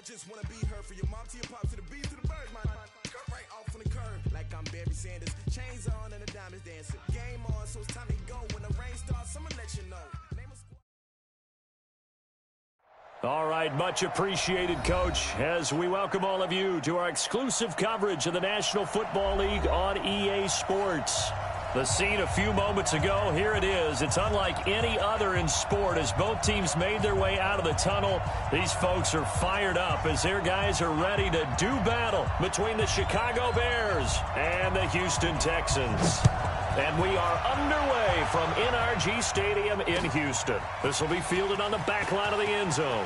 just wanna be her, for your mom to your pop to the beat to the bird, man. Cut right off on the curb, like I'm Barry Sanders. Chains on and the diamonds dancing. Game on, so it's time to go. When the rain starts, I'ma let you know. All right, much appreciated, Coach, as we welcome all of you to our exclusive coverage of the National Football League on EA Sports. The scene a few moments ago, here it is. It's unlike any other in sport as both teams made their way out of the tunnel. These folks are fired up as their guys are ready to do battle between the Chicago Bears and the Houston Texans. And we are underway from NRG Stadium in Houston. This will be fielded on the back line of the end zone.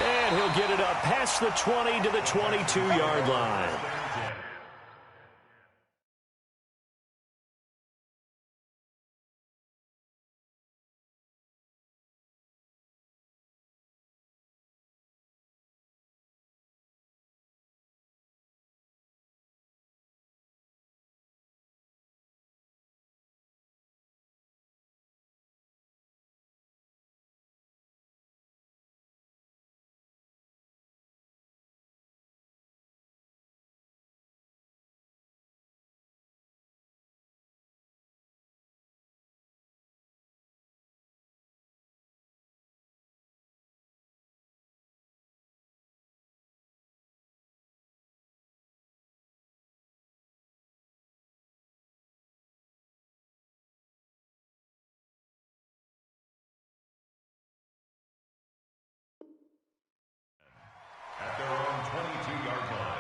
And he'll get it up past the 20 to the 22-yard line. At their own 22-yard line.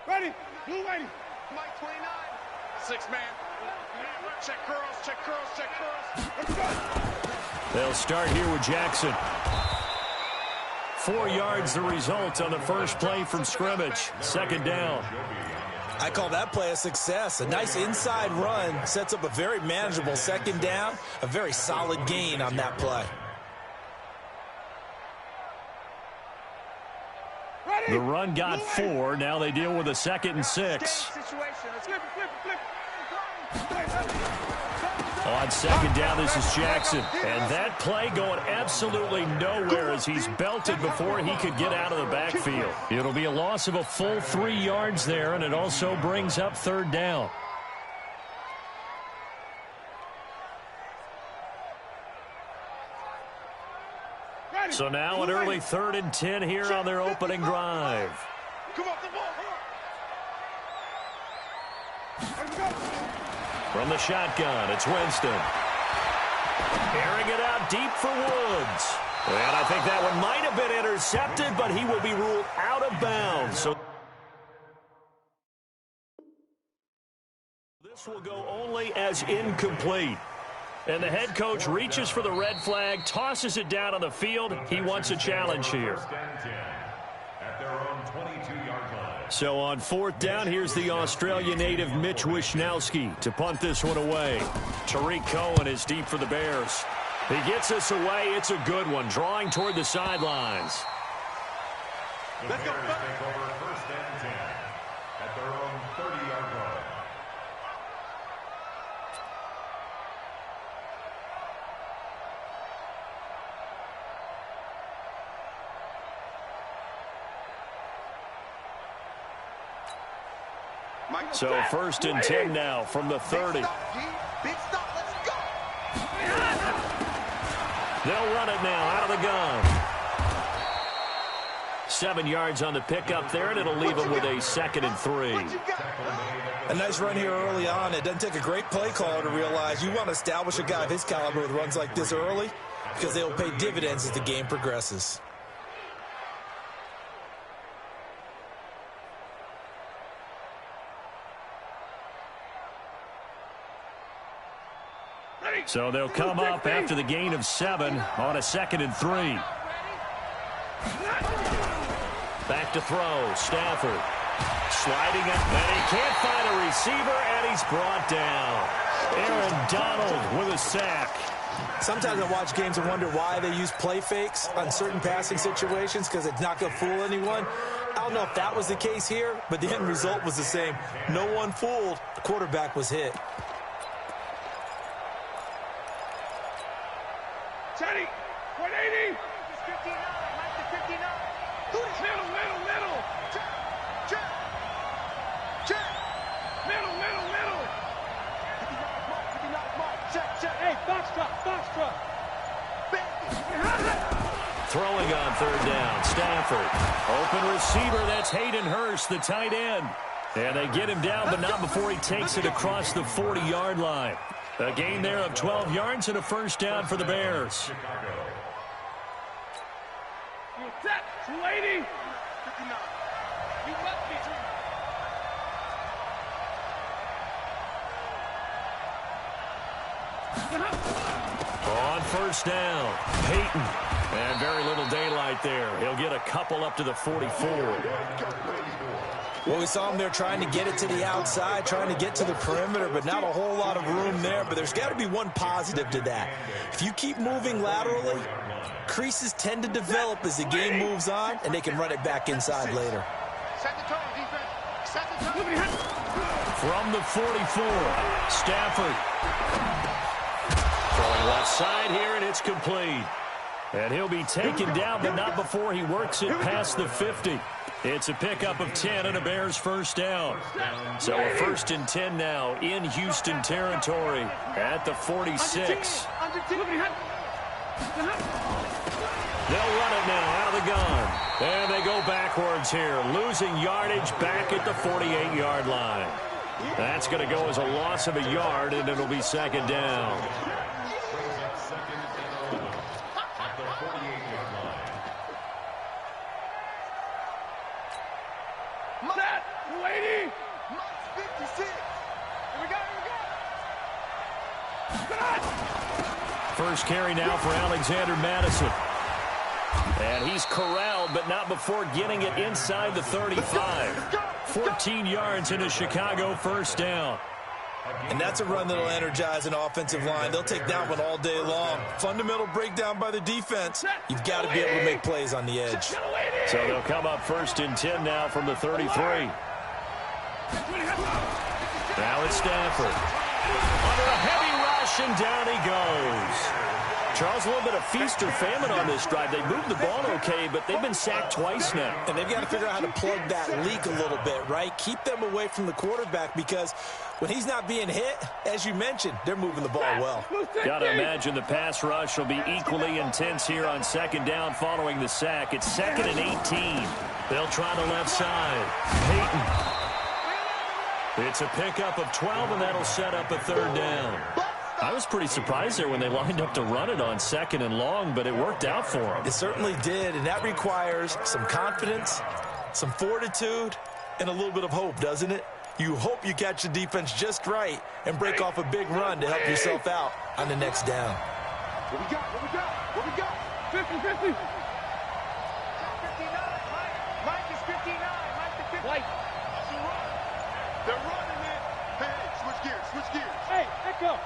Ready, blue ready. Mike 29. 6-man. Check curls, check curls, check curls. Let's go. They'll start here with Jackson. 4 yards the result on the first play from scrimmage. Second down. I call that play a success. A nice inside run sets up a very manageable second down. A very solid gain on that play. The run got 4. Now they deal with a 2nd and 6. On second down, this is Jackson. And that play going absolutely nowhere as he's belted before he could get out of the backfield. It'll be a loss of a full 3 yards there, and it also brings up third down. So now an early 3rd and 10 here on their opening drive. From the shotgun, it's Winston. Airing it out deep for Woods. And I think that one might have been intercepted, but he will be ruled out of bounds. So this will go only as incomplete. And the head coach reaches for the red flag, tosses it down on the field. He wants a challenge here. At their own 22-yard line. So on 4th down, here's the Australia native Mitch Wishnowski to punt this one away. Tariq Cohen is deep for the Bears. He gets this away. It's a good one, drawing toward the sidelines. The Bears take over 1st and 10 at their own 30-yard line. So 1st and 10 now from the 30. Big stop, let's go. They'll run it now out of the gun. 7 yards on the pickup there, and it'll leave them with a 2nd and 3. A nice run here early on. It doesn't take a great play caller to realize you want to establish a guy of his caliber with runs like this early because they will pay dividends as the game progresses. So they'll come up after the gain of 7 on a 2nd and 3. Back to throw. Stafford sliding up, and he can't find a receiver, and he's brought down. Aaron Donald with a sack. Sometimes I watch games and wonder why they use play fakes on certain passing situations because it's not going to fool anyone. I don't know if that was the case here, but the end result was the same. No one fooled. The quarterback was hit. Teddy, 180. 59, Mike to 59. Middle. Check. Middle. 59, Mike. Check. Hey, box truck. Throwing on third down, Stafford. Open receiver, that's Hayden Hurst, the tight end. And they get him down, but not before he takes it across the 40-yard line. A gain there of 12 yards and a first down for the Bears. You set, 280. 59. You left me. On first down, Peyton. And very little daylight there. He'll get a couple up to the 44. Well, we saw him there trying to get it to the outside, trying to get to the perimeter, but not a whole lot of room there. But there's got to be one positive to that. If you keep moving laterally, creases tend to develop as the game moves on, and they can run it back inside later. Set the tone, defense. Set the tone. From the 44, Stafford. Throwing left side here, and it's complete. And he'll be taken down, but not before he works it past the 50. It's a pickup of 10 and a Bears first down. So a 1st and 10 now in Houston territory at the 46. They'll run it now out of the gun. And they go backwards here, losing yardage back at the 48-yard line. That's going to go as a loss of a yard, and it'll be second down. Set, 280. Mike 56. Here we go. First carry now for Alexander Madison. And he's corralled, but not before getting it inside the 35. 14 yards into Chicago first down. And that's a run that'll energize an offensive line. They'll take that one all day long. Fundamental breakdown by the defense. You've got to be able to make plays on the edge. So they'll come up 1st and 10 now from the 33. Now it's Stafford. Under a heavy rush, and down he goes. Charles, a little bit of feast or famine on this drive. They moved the ball okay, but they've been sacked twice now. And they've got to figure out how to plug that leak a little bit, right? Keep them away from the quarterback because when he's not being hit, as you mentioned, they're moving the ball well. Got to imagine the pass rush will be equally intense here on second down following the sack. It's 2nd and 18. They'll try the left side. Peyton. It's a pickup of 12, and that'll set up a third down. I was pretty surprised there when they lined up to run it on 2nd and long, but it worked out for them. It certainly did, and that requires some confidence, some fortitude, and a little bit of hope, doesn't it? You hope you catch the defense just right and break off a big run to help yourself out on the next down. What we got? 50. 59, Mike is 59. Mike to 50. White. They're running it. Hey, switch gears. Hey, echo.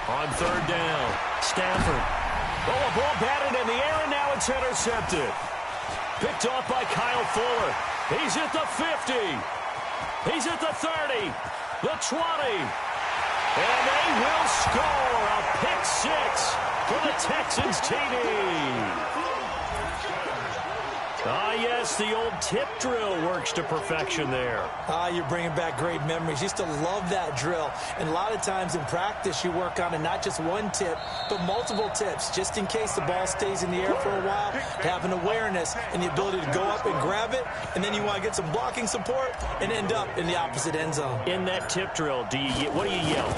On third down, Stafford. Oh, a ball batted in the air, and now it's intercepted. Picked off by Kyle Fuller. He's at the 50. He's at the 30. The 20. And they will score a pick six for the Texans TD. Ah, yes, the old tip drill works to perfection there. Ah, you're bringing back great memories. Used to love that drill. And a lot of times in practice, you work on it not just one tip, but multiple tips, just in case the ball stays in the air for a while, to have an awareness and the ability to go up and grab it, and then you want to get some blocking support and end up in the opposite end zone. In that tip drill, what do you yell?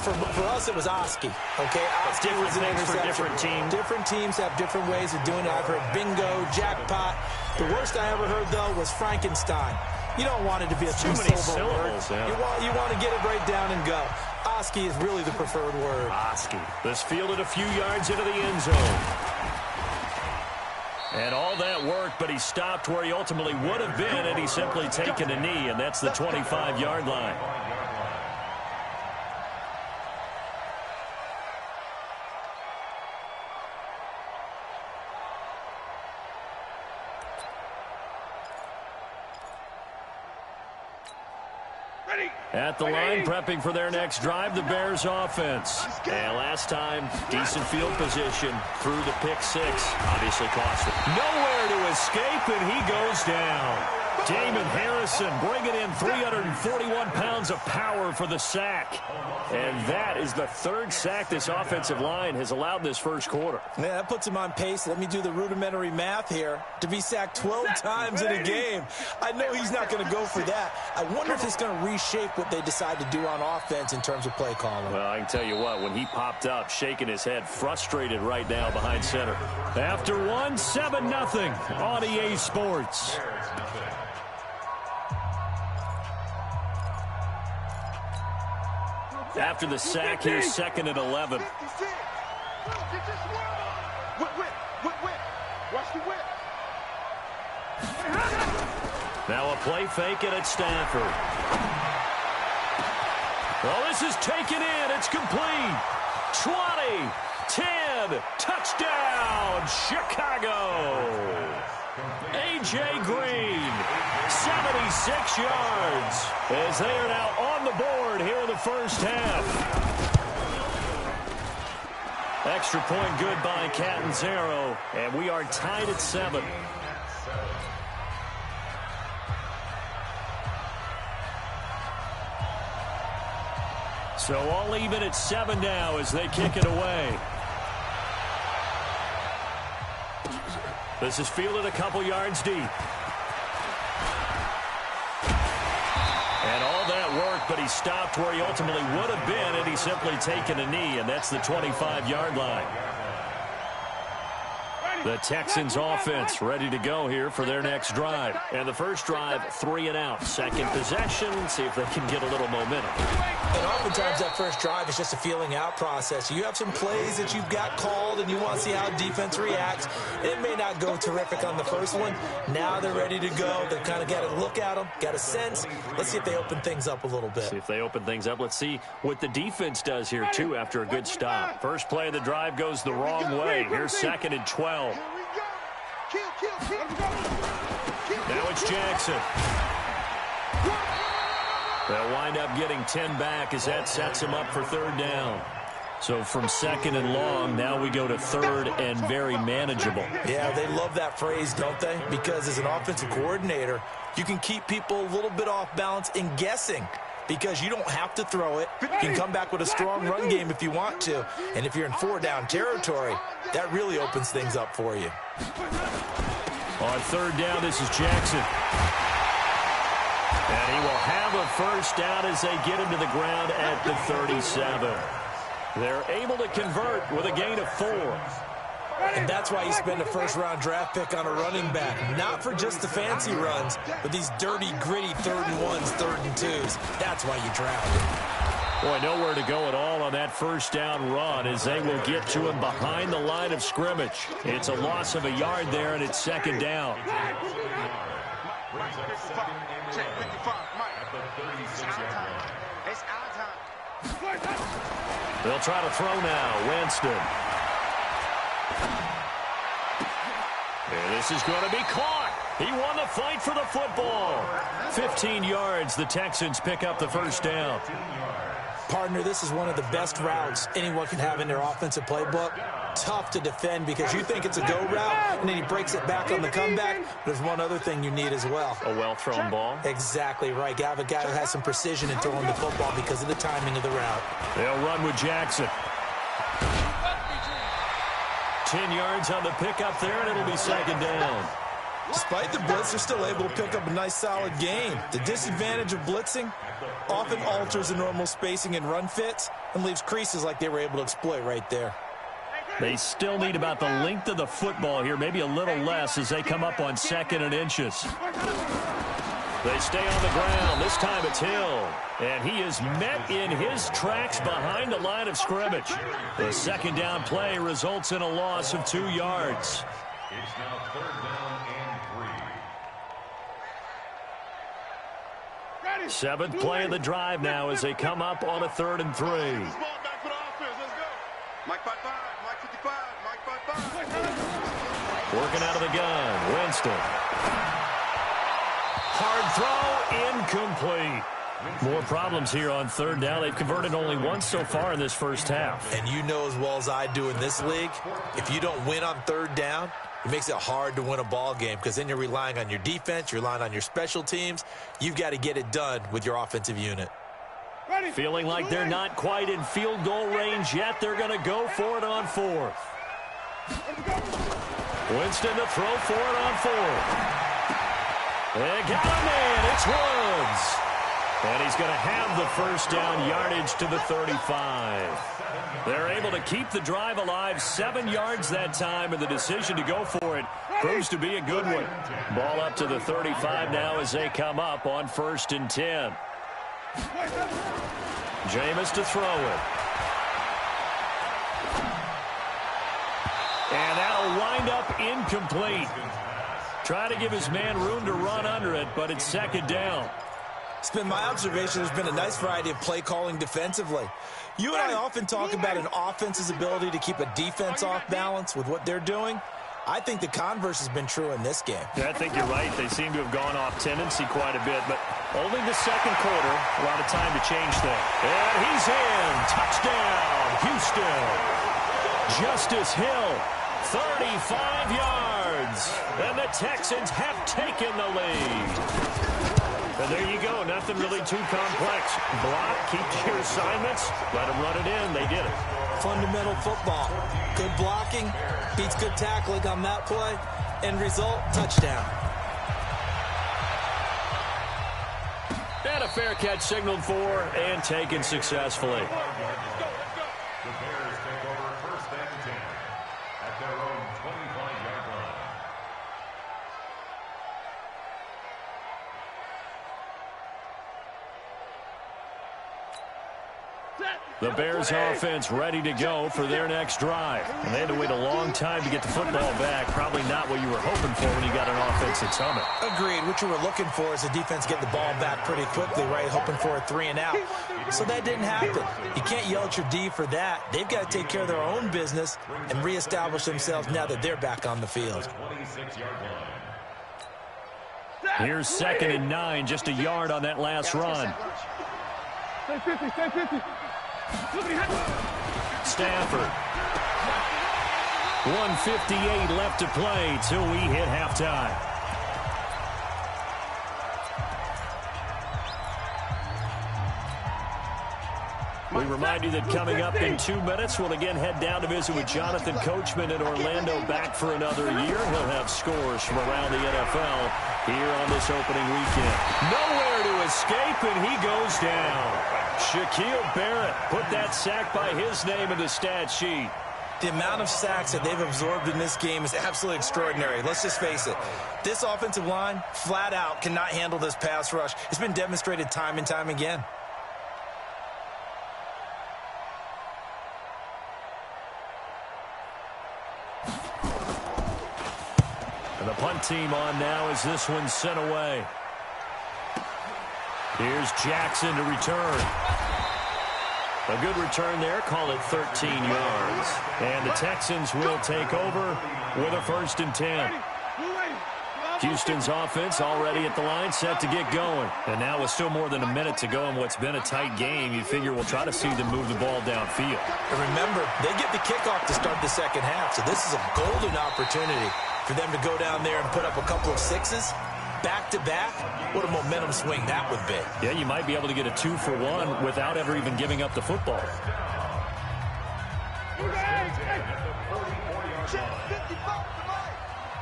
For us, it was Oski. Okay, Oski different was an things for interception. different teams. Different teams have different ways of doing it. I've heard bingo, jackpot. The worst I ever heard, though, was Frankenstein. You don't want it to be a too many syllable word. Yeah. You want to get it right down and go. Oski is really the preferred word. Oski. This fielded a few yards into the end zone. And all that worked, but he stopped where he ultimately would have been, and he's simply taken a knee, and that's the 25-yard line. At the line, prepping for their next drive, the Bears offense. And last time, decent field position through the pick six. Obviously cost them. Nowhere to escape, and he goes down. Damon Harrison bringing in 341 pounds of power for the sack. And that is the third sack this offensive line has allowed in this first quarter. Yeah, that puts him on pace. Let me do the rudimentary math here. To be sacked 12 times in a game. I know he's not going to go for that. I wonder if it's going to reshape what they decide to do on offense in terms of play calling. Well, I can tell you what, when he popped up, shaking his head, frustrated right now behind center. After one, 7-0 on EA Sports. After the sack, here's 2nd and 11. Now a play fake, and it's Stafford. Well, this is taken in. It's complete. 20, 10, touchdown, Chicago. A.J. Green, 76 yards, as they are now on the board here in the first half. Extra point good by Catanzaro, and we are tied at 7. So all even at 7 now as they kick it away. This is fielded a couple yards deep. And all that work, but he stopped where he ultimately would have been had he simply taken a knee, and that's the 25-yard line. The Texans offense ready to go here for their next drive. And the first drive, 3 and out. Second possession, see if they can get a little momentum. And oftentimes that first drive is just a feeling out process. You have some plays that you've got called and you want to see how defense reacts. It may not go terrific on the first one. Now they're ready to go. They've kind of got to look at them, got a sense. Let's see if they open things up a little bit. See if they open things up. Let's see what the defense does here, too, after a good stop. First play of the drive goes the wrong way. Here's 2nd and 12. Now it's Jackson. They'll wind up getting 10 back as that sets him up for 3rd down. So from 2nd and long, now we go to 3rd and very manageable. Yeah, they love that phrase, don't they? Because as an offensive coordinator, you can keep people a little bit off balance in guessing. Because you don't have to throw it. You can come back with a strong run game if you want to. And if you're in 4-down territory, that really opens things up for you. On 3rd down, this is Jackson. And he will have a first down as they get him to the ground at the 37. They're able to convert with a gain of 4. And that's why you spend a first-round draft pick on a running back. Not for just the fancy runs, but these dirty, gritty 3rd and 1s, 3rd and 2s. That's why you draft him. Boy, nowhere to go at all on that first down run as they will get to him behind the line of scrimmage. It's a loss of a yard there, and it's 2nd down. They'll try to throw now. Winston. And this is going to be caught. He won the fight for the football. 15 yards. The Texans pick up the first down. Partner, this is one of the best routes anyone can have in their offensive playbook. Tough to defend because you think it's a go route, and then he breaks it back on the comeback. There's one other thing you need as well. A well-thrown ball. Exactly right. You have a guy who has some precision in throwing the football because of the timing of the route. They'll run with Jackson. 10 yards on the pickup there, and it'll be 2nd down. Despite the blitz, they're still able to pick up a nice, solid gain. The disadvantage of blitzing often alters the normal spacing and run fits and leaves creases like they were able to exploit right there. They still need about the length of the football here, maybe a little less as they come up on 2nd and inches. They stay on the ground. This time it's Hill. And he is met in his tracks behind the line of scrimmage. The 2nd down play results in a loss of 2 yards. It's now 3rd down and 3. 7th play of the drive now as they come up on a 3rd and 3. Working out of the gun, Winston. Hard throw, incomplete. More problems here on third down. They've converted only once so far in this first half. And you know as well as I do in this league, if you don't win on third down, it makes it hard to win a ball game because then you're relying on your defense, you're relying on your special teams. You've got to get it done with your offensive unit. Feeling like they're not quite in field goal range yet. They're going to go for it on fourth. Winston to throw for it on fourth. They got a man. It's Woods. And he's going to have the first down yardage to the 35. They're able to keep the drive alive, 7 yards that time, and the decision to go for it proves to be a good one. Ball up to the 35 now as they come up on 1st and 10. Jameis to throw it. And that'll wind up incomplete. Try to give his man room to run under it, but it's 2nd down. It's been my observation there's been a nice variety of play calling defensively. You and I often talk about an offense's ability to keep a defense off balance with what they're doing. I think the converse has been true in this game. Yeah, I think you're right. They seem to have gone off tendency quite a bit, but only the 2nd quarter, a lot of time to change that. And he's in. Touchdown, Houston. Justice Hill, 35 yards. And the Texans have taken the lead. And there you go. Nothing really too complex. Block, keep to your assignments, let them run it in. They did it. Fundamental football. Good blocking beats good tackling on that play. End result, touchdown. And a fair catch signaled for and taken successfully. The Bears take over 1st and 10 at their own 25-yard line. The Bears offense ready to go for their next drive. And they had to wait a long time to get the football back. Probably not what you were hoping for when you got an offense at Summit. Agreed. What you were looking for is the defense get the ball back pretty quickly, right? Hoping for a 3 and out. So that didn't happen. You can't yell at your D for that. They've got to take care of their own business and reestablish themselves now that they're back on the field. Here's 2nd and 9, just a yard on that last run. Stay 50, stay 50. Stafford. 1:58 left to play till we hit halftime. We remind you that coming up in 2 minutes, we'll again head down to visit with Jonathan Coachman in Orlando, back for another year. He'll have scores from around the NFL here on this opening weekend. Nowhere to escape, and he goes down. Shaquille Barrett put that sack by his name in the stat sheet. The amount of sacks that they've absorbed in this game is absolutely extraordinary. Let's just face it. This offensive line, flat out, cannot handle this pass rush. It's been demonstrated time and time again. And the punt team on now as this one's sent away. Here's Jackson to return. A good return there. Call it 13 yards. And the Texans will take over with a 1st and 10. Houston's offense already at the line, set to get going. And now with still more than a minute to go in what's been a tight game, you figure we'll try to see them move the ball downfield. And remember, they get the kickoff to start the 2nd half, so this is a golden opportunity for them to go down there and put up a couple of 6s. Back-to-back, what a momentum swing that would be. Yeah, you might be able to get a 2-for-1 without ever even giving up the football.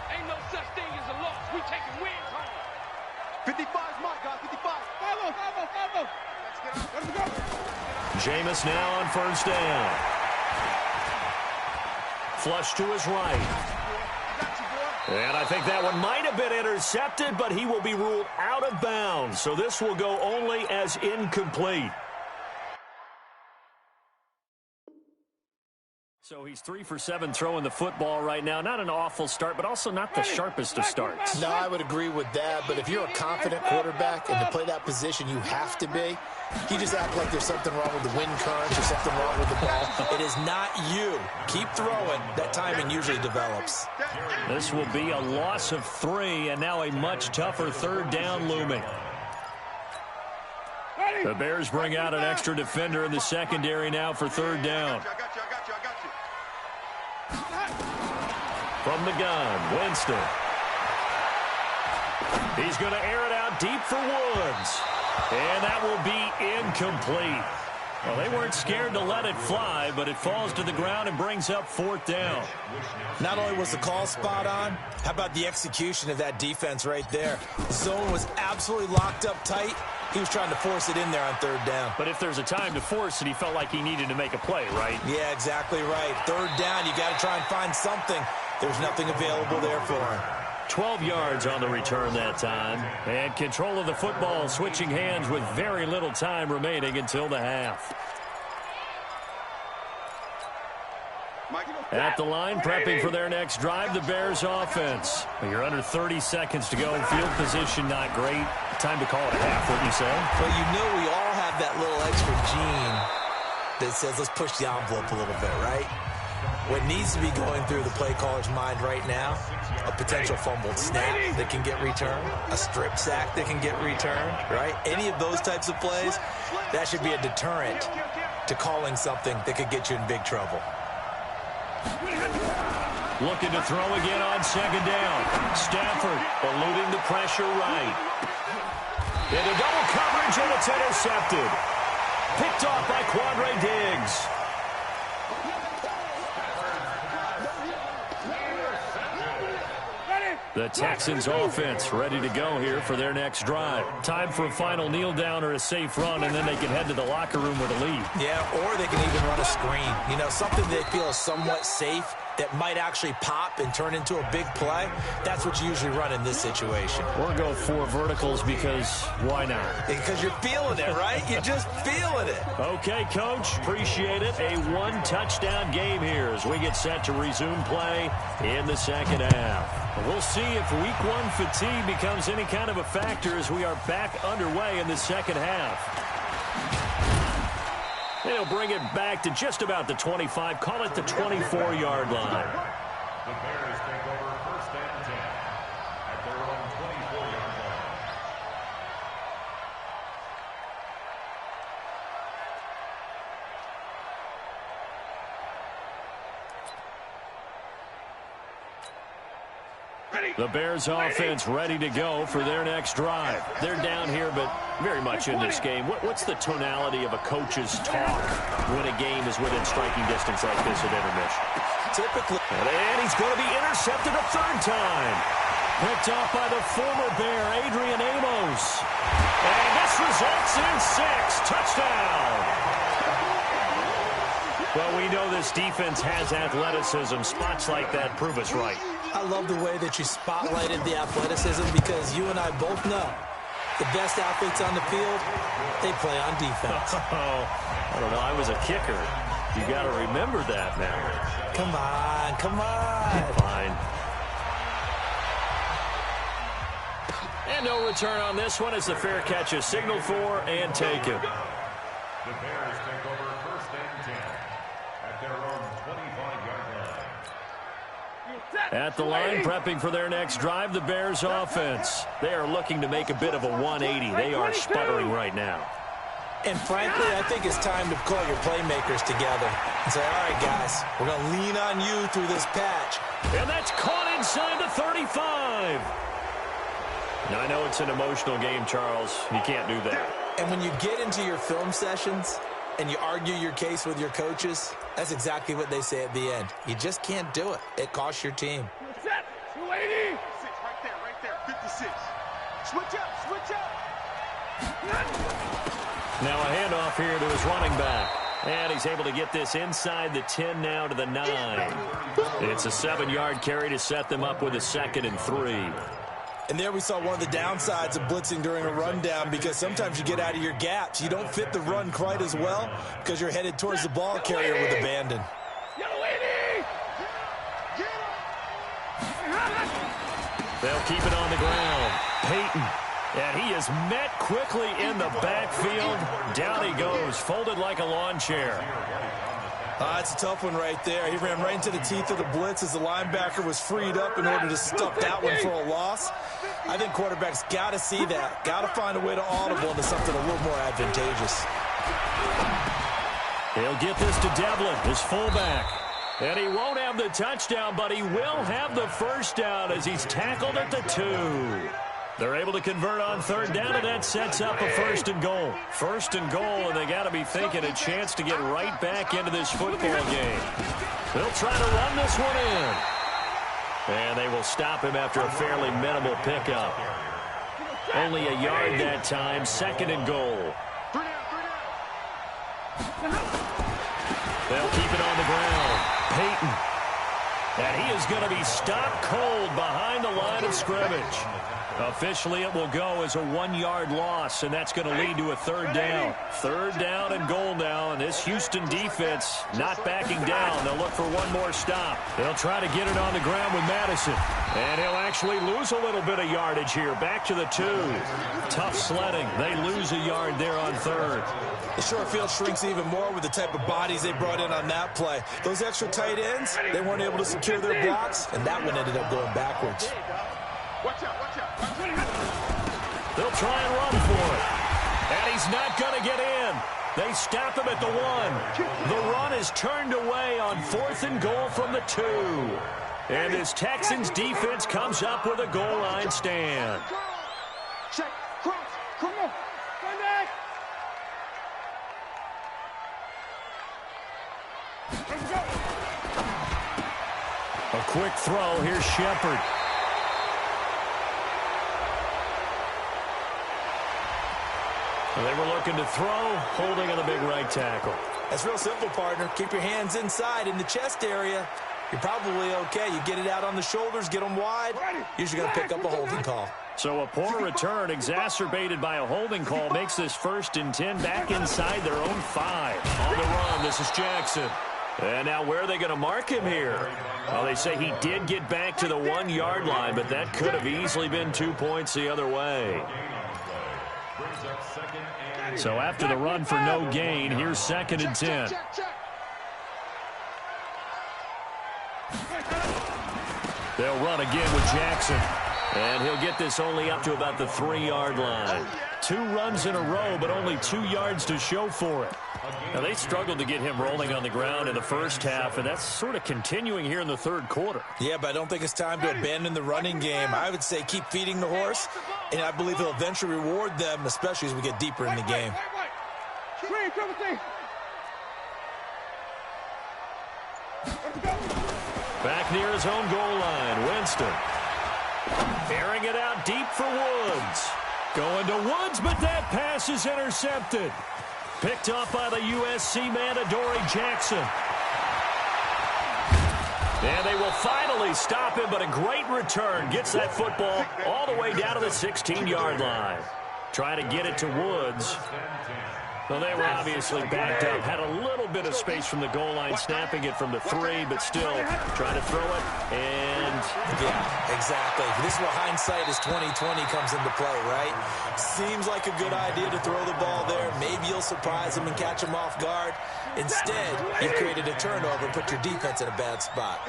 Ain't no such thing as a loss. We taking wins home. 55 is my guy. 55. Follow. Let's go. Jameis now on 1st down. Flush to his right. And I think that one might have been intercepted, but he will be ruled out of bounds. So this will go only as incomplete. So he's 3 for 7 throwing the football right now. Not an awful start, but also not the sharpest of starts. No, I would agree with that. But if you're a confident quarterback and to play that position, you have to be. You just act like there's something wrong with the wind current or something wrong with the ball. It is not you. Keep throwing. That timing usually develops. This will be a loss of 3, and now a much tougher 3rd down looming. The Bears bring out an extra defender in the secondary now for third down. From the gun, Winston. He's going to air it out deep for Woods. And that will be incomplete. Well, they weren't scared to let it fly, but it falls to the ground and brings up fourth down. Not only was the call spot on, how about the execution of that defense right there? The zone was absolutely locked up tight. He was trying to force it in there on third down. But if there's a time to force it, he felt like he needed to make a play, right? Yeah, exactly right. Third down, you got to try and find something. There's nothing available there for him. 12 yards on the return that time. And control of the football switching hands with very little time remaining until the half. At the line, prepping for their next drive, the Bears offense. You're under 30 seconds to go. Field position not great. Time to call it a half, wouldn't you say? Well, you know we all have that little extra gene that says let's push the envelope a little bit, right? What needs to be going through the play caller's mind right now, a potential fumbled snap that can get returned, a strip sack that can get returned, right? Any of those types of plays, that should be a deterrent to calling something that could get you in big trouble. Looking to throw again on second down. Stafford eluding the pressure right. Into double coverage, and it's intercepted. Picked off by Quandre Diggs. The Texans offense ready to go here for their next drive. Time for a final kneel down or a safe run, and then they can head to the locker room with a lead. Yeah, or they can even run a screen. You know, something they feel is somewhat safe that might actually pop and turn into a big play. That's what you usually run in this situation. Or go four verticals because why not? Because you're feeling it, right? You're just feeling it. Okay, Coach. Appreciate it. A one-touchdown game here as we get set to resume play in the second half. We'll see if week one fatigue becomes any kind of a factor as we are back underway in the second half. They'll bring it back to just about the 25, call it the 24-yard line. The Bears take over first and 10 at their own 24-yard line. The Bears offense ready to go for their next drive. They're down here, but very much in this game. What's the tonality of a coach's talk when a game is within striking distance like this at intermission? Typically. And he's going to be intercepted a third time. Picked off by the former Bear, Adrian Amos. And this results in 6. Touchdown. Well, we know this defense has athleticism. Spots like that prove us right. I love the way that you spotlighted the athleticism because you and I both know the best athletes on the field, they play on defense. I don't know. I was a kicker. You got to remember that now. Come on, come on. Fine. And no return on this one as the fair catch is signaled for and taken. The Bears take over first and 10 at their own 25-yard line. At the line, prepping for their next drive, the Bears offense. They are looking to make a bit of a 180. They are sputtering right now. And frankly, I think it's time to call your playmakers together and say, all right, guys, we're going to lean on you through this patch. And that's caught inside the 35. Now, I know it's an emotional game, Charles. You can't do that. And when you get into your film sessions and you argue your case with your coaches, that's exactly what they say at the end. You just can't do it. It costs your team. 280. 6 right there, 56. Switch up. Now a handoff here to his running back. And he's able to get this inside the 10 now to the 9. It's a 7-yard carry to set them up with a 2nd and 3. And there we saw one of the downsides of blitzing during a rundown because sometimes you get out of your gaps. You don't fit the run quite as well because you're headed towards the ball carrier with abandon. They'll keep it on the ground. Peyton. And he is met quickly in the backfield. Down he goes, folded like a lawn chair. It's a tough one right there. He ran right into the teeth of the blitz as the linebacker was freed up in order to stuff that one for a loss. I think quarterbacks got to see that. Got to find a way to audible into something a little more advantageous. He'll get this to Devlin, his fullback. And he won't have the touchdown, but he will have the first down as he's tackled at the 2. They're able to convert on third down, and that sets up a first and goal. First and goal, and they got to be thinking a chance to get right back into this football game. They'll try to run this one in. And they will stop him after a fairly minimal pickup. Only a yard that time, second and goal. They'll keep it on the ground. Peyton. And he is going to be stopped cold behind the line of scrimmage. Officially, it will go as a 1-yard loss, and that's going to lead to a third down. Third down and goal now, and this Houston defense not backing down. They'll look for one more stop. They'll try to get it on the ground with Madison. And he'll actually lose a little bit of yardage here. Back to the 2. Tough sledding. They lose a yard there on third. The short field shrinks even more with the type of bodies they brought in on that play. Those extra tight ends, they weren't able to secure their blocks, and that one ended up going backwards. Watch out, watch out. They'll try and run for it. And he's not going to get in. They stop him at the 1. The run is turned away on 4th and goal from the 2. And this Texans defense comes up with a goal line stand. Check, cross, come on. Run back. Let's go. A quick throw. Here's Shepard. They were looking to throw, holding on the big right tackle. That's real simple, partner. Keep your hands inside in the chest area. You're probably okay. You get it out on the shoulders, get them wide. Usually going to pick up a holding call. So a poor return exacerbated by a holding call makes this 1st and 10 back inside their own 5. On the run, this is Jackson. And now where are they going to mark him here? Well, they say he did get back to the 1-yard line, but that could have easily been 2 points the other way. So after the run for no gain, here's 2nd and 10. They'll run again with Jackson. And he'll get this only up to about the 3-yard line. 2 runs in a row, but only 2 yards to show for it. Now, they struggled to get him rolling on the ground in the first half, and that's sort of continuing here in the third quarter. Yeah, but I don't think it's time to abandon the running game. I would say keep feeding the horse, and I believe he'll eventually reward them, especially as we get deeper in the game. Back near his own goal line, Winston. Airing it out deep for Woods. Going to Woods, but that pass is intercepted. Picked off by the USC man, Adoree Jackson. And they will finally stop him, but a great return. Gets that football all the way down to the 16-yard line. Trying to get it to Woods. Well, they were obviously backed up. Had a little bit of space from the goal line, snapping it from the 3, but still trying to throw it. And yeah, exactly. This is where hindsight is 20/20 comes into play, right? Seems like a good idea to throw the ball there. Maybe you'll surprise them and catch them off guard. Instead, you've created a turnover and put your defense in a bad spot.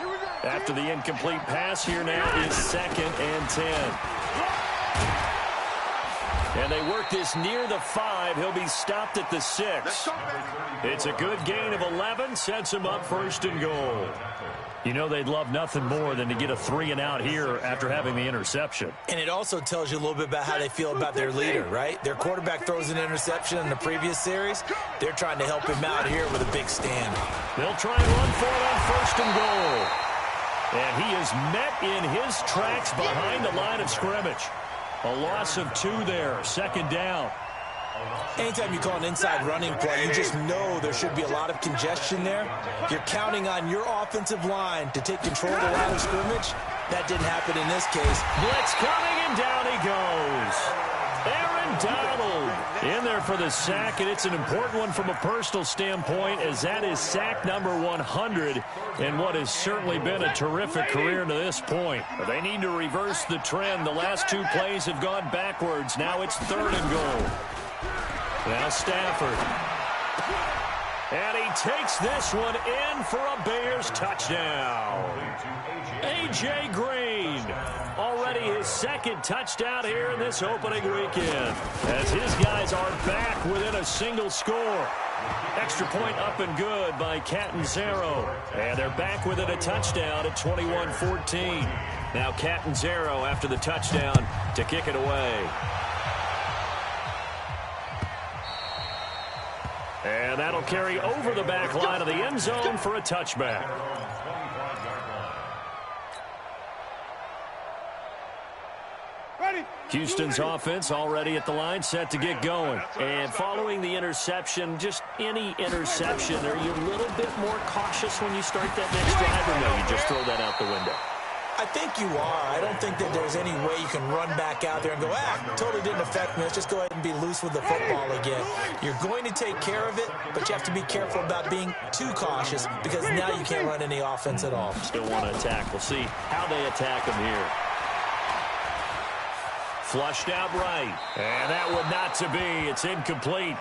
After the incomplete pass, here now is 2nd and 10. And they work this near the 5. He'll be stopped at the 6. It's a good gain of 11. Sets him up 1st and goal. You know they'd love nothing more than to get a 3-and-out here after having the interception. And it also tells you a little bit about how they feel about their leader, right? Their quarterback throws an interception in the previous series. They're trying to help him out here with a big stand. They'll try and run for it on 1st and goal. And he is met in his tracks behind the line of scrimmage. A loss of 2 there, 2nd down. Anytime you call an inside running play, you just know there should be a lot of congestion there. You're counting on your offensive line to take control of the line of scrimmage. That didn't happen in this case. Blitz coming, and down he goes. Aaron Donald in there for the sack, and it's an important one from a personal standpoint, as that is sack number 100 in what has certainly been a terrific career to this point. But they need to reverse the trend. The last 2 plays have gone backwards. Now it's 3rd and goal. Now Stafford. And he takes this one in for a Bears touchdown. A.J. Green, already his second touchdown here in this opening weekend, as his guys are back within a single score. Extra point up and good by Catanzaro. And they're back within a touchdown at 21-14. Now Catanzaro after the touchdown to kick it away. And that'll carry over the back line of the end zone for a touchback. Houston's offense already at the line, set to get going. And following the interception, just any interception, are you a little bit more cautious when you start that next drive, or no, you just throw that out the window? I think you are. I don't think that there's any way you can run back out there and go, totally didn't affect me. Let's just go ahead and be loose with the football again. You're going to take care of it, but you have to be careful about being too cautious because now you can't run any offense at all. Still want to attack. We'll see how they attack them here. Flushed out right. And that would not to be. It's incomplete.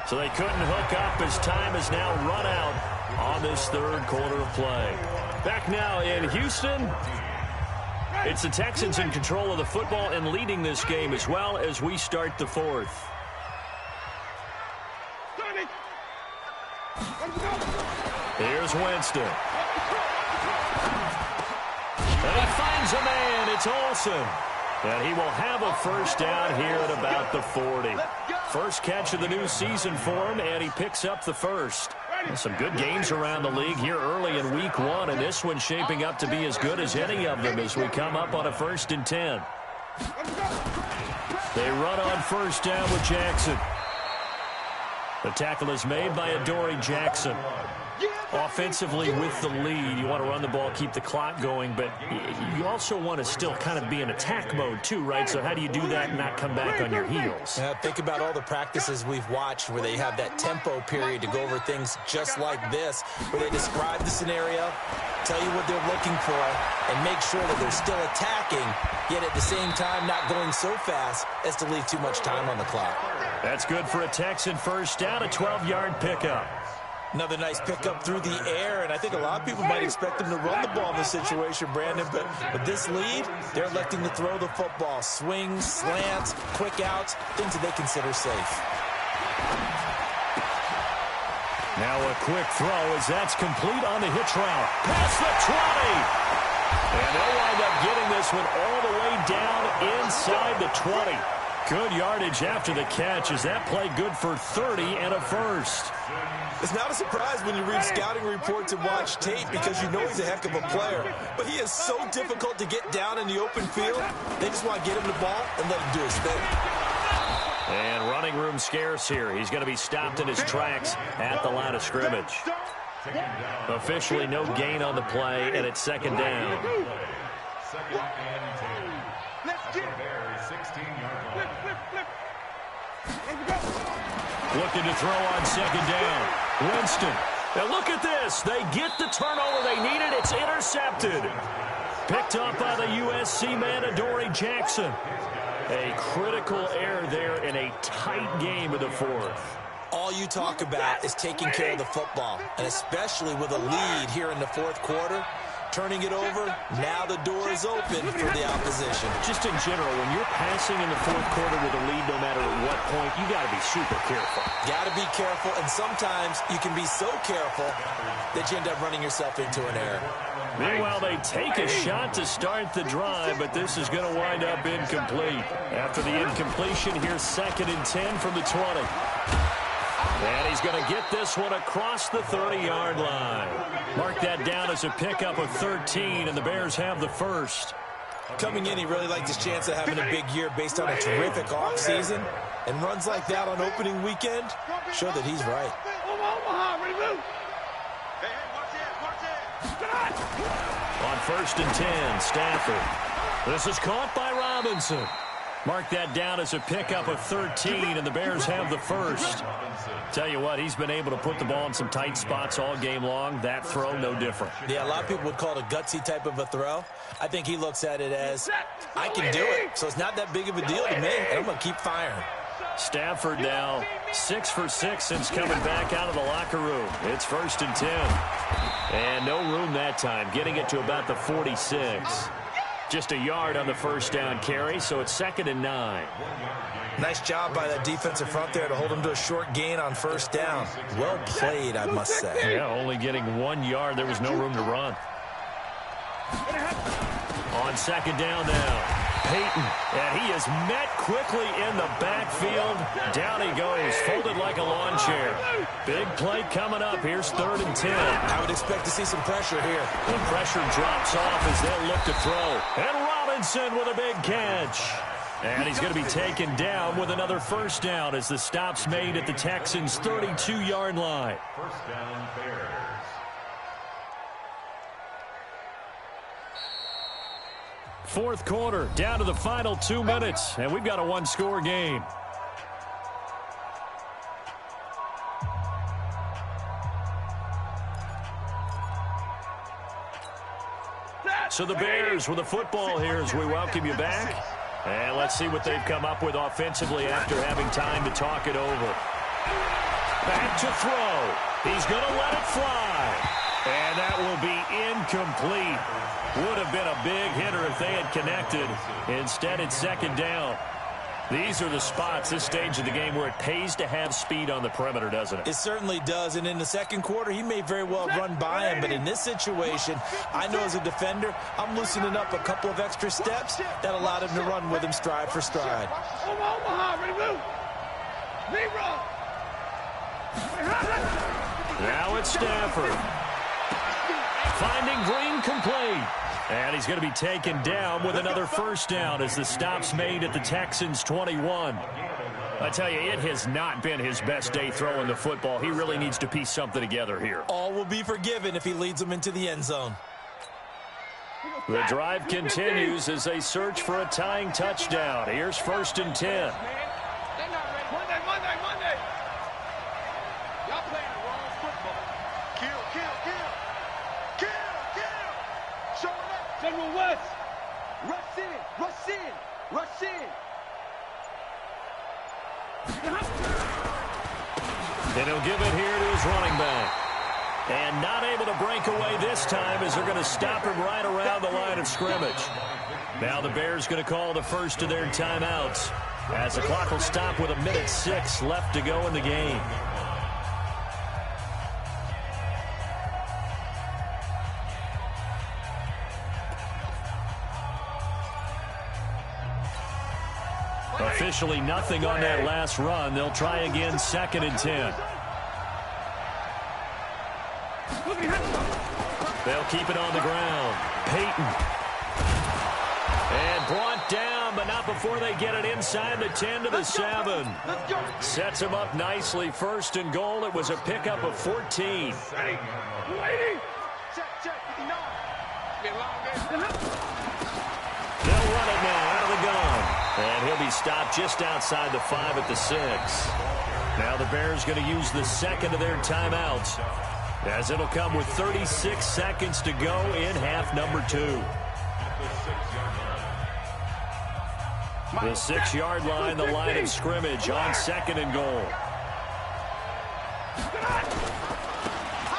So they couldn't hook up as time is now run out on this third quarter of play. Back now in Houston. It's the Texans in control of the football and leading this game as well as we start the fourth. Here's Winston. And he finds a man. It's Olsen. And he will have a first down here at about the 40. First catch of the new season for him, and he picks up the first. Some good games around the league here early in week one, and this one's shaping up to be as good as any of them as we come up on a 1st and 10. They run on first down with Jackson. The tackle is made by Adoree Jackson. Offensively with the lead, you want to run the ball, keep the clock going, but you also want to still kind of be in attack mode too, right? So how do you do that and not come back on your heels? Think about all the practices we've watched where they have that tempo period to go over things just like this, where they describe the scenario, tell you what they're looking for, and make sure that they're still attacking, yet at the same time not going so fast as to leave too much time on the clock. That's good for a Texan first down, a 12-yard pickup. Another nice pickup through the air, and I think a lot of people might expect them to run the ball in this situation, Brandon, but with this lead, they're electing to throw the football. Swings, slants, quick outs, things that they consider safe. Now a quick throw as that's complete on the hitch route. Past the 20! And they'll wind up getting this one all the way down inside the 20. Good yardage after the catch. Is that play good for 30 and a first? It's not a surprise when you read scouting reports and watch tape because you know he's a heck of a player. But he is so difficult to get down in the open field. They just want to get him the ball and let him do his thing. And running room scarce here. He's going to be stopped in his tracks at the line of scrimmage. Officially no gain on the play, and it's second down. Second and 10. At the Bears' 16-yard line. Looking to throw on second down. Winston. Now look at this. They get the turnover they needed. It's intercepted. Picked up by the USC man, Adoree Jackson. A critical error there in a tight game of the fourth. All you talk about is taking care of the football, and especially with a lead here in the fourth quarter. Turning it over, now the door is open for the opposition. Just in general, when you're passing in the fourth quarter with a lead, no matter at what point, you got to be super careful. Got to be careful, and sometimes you can be so careful that you end up running yourself into an error. Meanwhile, they take a shot to start the drive, but this is going to wind up incomplete. After the incompletion, here's 2nd and 10 from the 20. And he's going to get this one across the 30-yard line. Mark that down as a pickup of 13, and the Bears have the first. Coming in, he really liked his chance of having a big year based on a terrific offseason. And runs like that on opening weekend show that he's right. On 1st and 10, Stafford. This is caught by Robinson. Mark that down as a pickup of 13, and the Bears have the first. Tell you what, he's been able to put the ball in some tight spots all game long. That throw, no different. Yeah, a lot of people would call it a gutsy type of a throw. I think he looks at it as, I can do it, so it's not that big of a deal to me, and I'm going to keep firing. Stafford now 6 for 6 since coming back out of the locker room. It's 1st and 10. And no room that time, getting it to about the 46. Just a yard on the first down carry, so it's 2nd and 9. Nice job by that defensive front there to hold him to a short gain on first down. Well played, I must say. Yeah, only getting 1 yard. There was no room to run. On 2nd down now. Peyton, and he is met quickly in the backfield. Down he goes, folded like a lawn chair. Big play coming up. Here's 3rd and 10. I would expect to see some pressure here. The pressure drops off as they'll look to throw. And Robinson with a big catch. And he's going to be taken down with another first down as the stop's made at the Texans' 32-yard line. First down, Bears. Fourth quarter, down to the final 2 minutes, and we've got a one-score game. So the Bears with the football here as we welcome you back. And let's see what they've come up with offensively after having time to talk it over. Back to throw. He's going to let it fly. And that will be incomplete. Would have been a big hitter if they had connected. Instead, it's 2nd down. These are the spots, this stage of the game, where it pays to have speed on the perimeter, doesn't it? It certainly does. And in the second quarter, he may very well run by him. But in this situation, I know as a defender, I'm loosening up a couple of extra steps that allowed him to run with him stride for stride. Now it's Stafford. Finding Green complete. And he's going to be taken down with another first down as the stop's made at the Texans' 21. I tell you, it has not been his best day throwing the football. He really needs to piece something together here. All will be forgiven if he leads them into the end zone. The drive continues as they search for a tying touchdown. Here's 1st and 10. Monday. Y'all playing the wrong football. Kill. Show it up. General West. Rush in. And he'll give it here to his running back. And not able to break away this time as they're going to stop him right around the line of scrimmage. Now the Bears going to call the first of their timeouts as the clock will stop with 1:06 left to go in the game. Officially nothing on that last run. They'll try again, 2nd and 10. They'll keep it on the ground. Peyton. And brought down, but not before they get it inside the 10 to the 7. Sets him up nicely. 1st and goal. It was a pickup of 14. Check. 59. They'll run it now out of the gun. And he'll be stopped just outside the 5 at the 6. Now the Bears going to use the second of their timeouts, as it'll come with 36 seconds to go in half number 2. The 6-yard line, the line of scrimmage on 2nd and goal.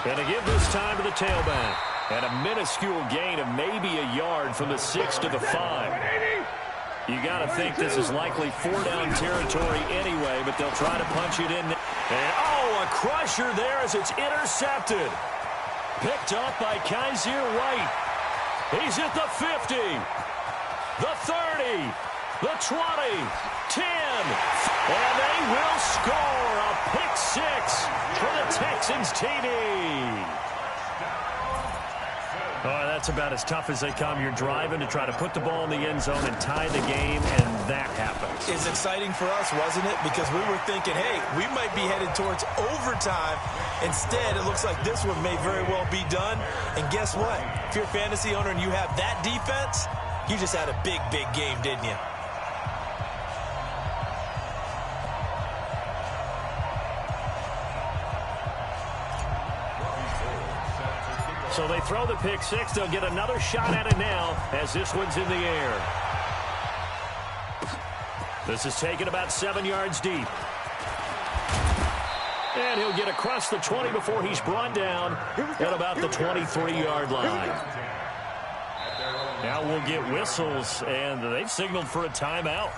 And to give this time to the tailback. And a minuscule gain of maybe a yard from the 6 to the 5. You got to think this is likely 4-down territory anyway, but they'll try to punch it in. And, a crusher there as it's intercepted. Picked up by Kaiser White. He's at the 50, the 30, the 20, 10. And they will score a pick 6 for the Texans TD. Oh, that's about as tough as they come. You're driving to try to put the ball in the end zone and tie the game, and that happens. It's exciting for us, wasn't it? Because we were thinking, hey, we might be headed towards overtime. Instead, it looks like this one may very well be done. And guess what? If you're a fantasy owner and you have that defense, you just had a big, big game, didn't you? So they throw the pick 6. They'll get another shot at it now as this one's in the air. This is taken about 7 yards deep. And he'll get across the 20 before he's brought down at about the 23-yard line. Now we'll get whistles, and they've signaled for a timeout.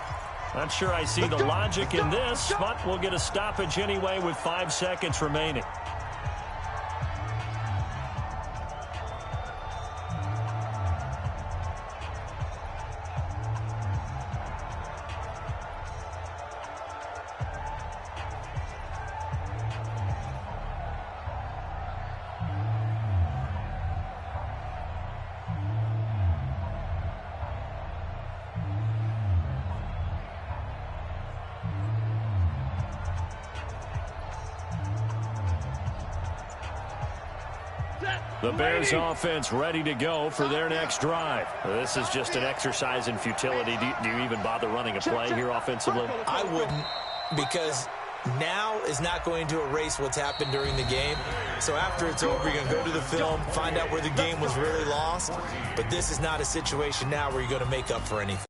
Not sure I see the logic in this, but we'll get a stoppage anyway with 5 seconds remaining. The Bears offense ready to go for their next drive. This is just an exercise in futility. Do you even bother running a play here offensively? I wouldn't, because now is not going to erase what's happened during the game. So after it's over, you're going to go to the film, find out where the game was really lost. But this is not a situation now where you're going to make up for anything.